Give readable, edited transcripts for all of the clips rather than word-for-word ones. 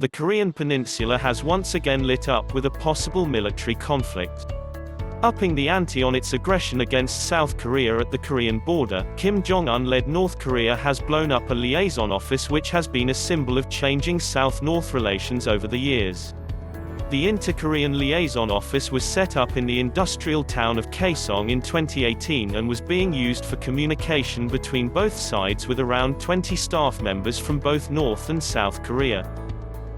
The Korean peninsula has once again lit up with a possible military conflict. Upping the ante on its aggression against South Korea at the Korean border, Jong-un-led North Korea has blown up a liaison office which has been a symbol of changing South-North relations over the years. The Inter-Korean Liaison Office was set up in the industrial town of Kaesong in 2018 and was being used for communication between both sides with around 20 staff members from both North and South Korea.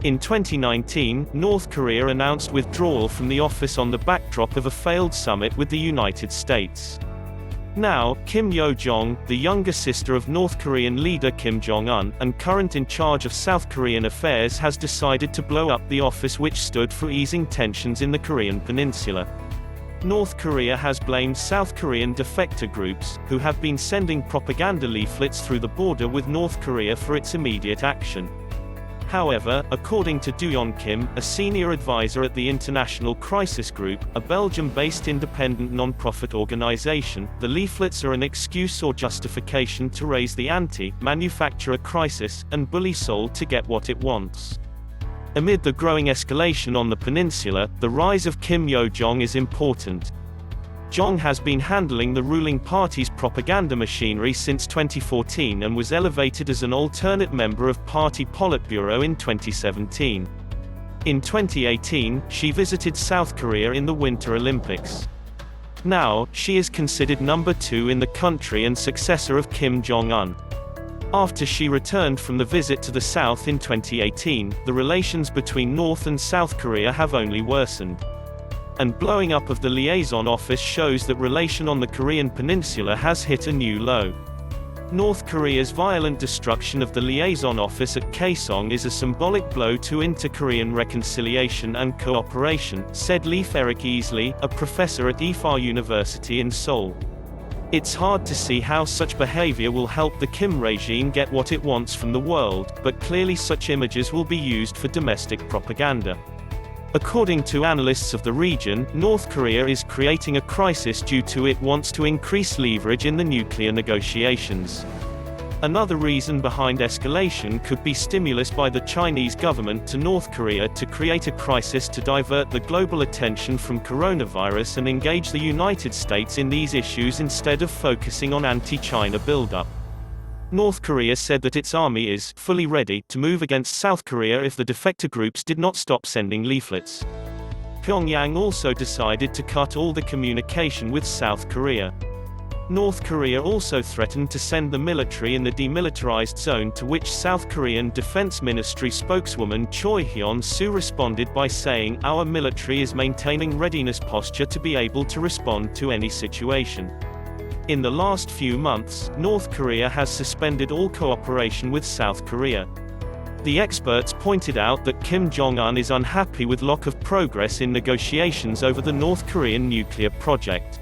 In 2019, North Korea announced withdrawal from the office on the backdrop of a failed summit with the United States. Now, Yo-jong, the younger sister of North Korean leader Kim Jong-un, and current in charge of South Korean affairs, has decided to blow up the office which stood for easing tensions in the Korean peninsula. North Korea has blamed South Korean defector groups, who have been sending propaganda leaflets through the border with North Korea, for its immediate action. However, according to Jong-un Kim, a senior advisor at the International Crisis Group, a Belgium-based independent non-profit organization, the leaflets are an excuse or justification to raise the ante, manufacture a crisis, and bully Seoul to get what it wants. Amid the growing escalation on the peninsula, the rise of Kim Yo-jong is important. Jong has been handling the ruling party's propaganda machinery since 2014 and was elevated as an alternate member of party Politburo in 2017. In 2018, she visited South Korea in the Winter Olympics. Now, she is considered number 2 in the country and successor of Kim Jong-un. After she returned from the visit to the South in 2018, the relations between North and South Korea have only worsened. And blowing up of the liaison office shows that relation on the Korean peninsula has hit a new low. North Korea's violent destruction of the liaison office at Kaesong is a symbolic blow to inter-Korean reconciliation and cooperation, said Leif Erik Easley, a professor at Ifa University in Seoul. It's hard to see how such behavior will help the Kim regime get what it wants from the world, but clearly such images will be used for domestic propaganda. According to analysts of the region, North Korea is creating a crisis due to it wants to increase leverage in the nuclear negotiations. Another reason behind escalation could be stimulus by the Chinese government to North Korea to create a crisis to divert the global attention from coronavirus and engage the United States in these issues instead of focusing on anti-China buildup. North Korea said that its army is fully ready to move against South Korea if the defector groups did not stop sending leaflets. Pyongyang also decided to cut all the communication with South Korea. North Korea also threatened to send the military in the demilitarized zone, to which South Korean Defense Ministry spokeswoman Choi Hyun-soo responded by saying, "Our military is maintaining readiness posture to be able to respond to any situation." In the last few months, North Korea has suspended all cooperation with South Korea. The experts pointed out that Kim Jong-un is unhappy with lack of progress in negotiations over the North Korean nuclear project.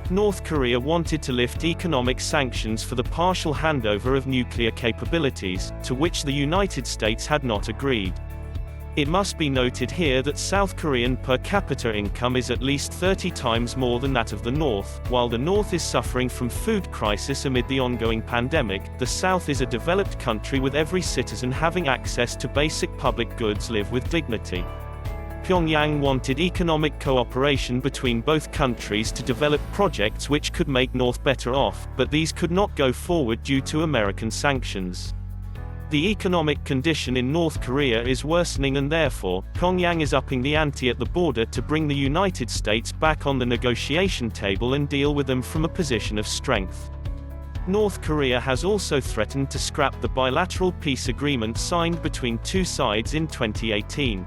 North Korea wanted to lift economic sanctions for the partial handover of nuclear capabilities, to which the United States had not agreed. It must be noted here that South Korean per capita income is at least 30 times more than that of the North. While the North is suffering from food crisis amid the ongoing pandemic, the South is a developed country with every citizen having access to basic public goods live with dignity. Pyongyang wanted economic cooperation between both countries to develop projects which could make North better off, but these could not go forward due to American sanctions. The economic condition in North Korea is worsening, and therefore, Pyongyang is upping the ante at the border to bring the United States back on the negotiation table and deal with them from a position of strength. North Korea has also threatened to scrap the bilateral peace agreement signed between two sides in 2018.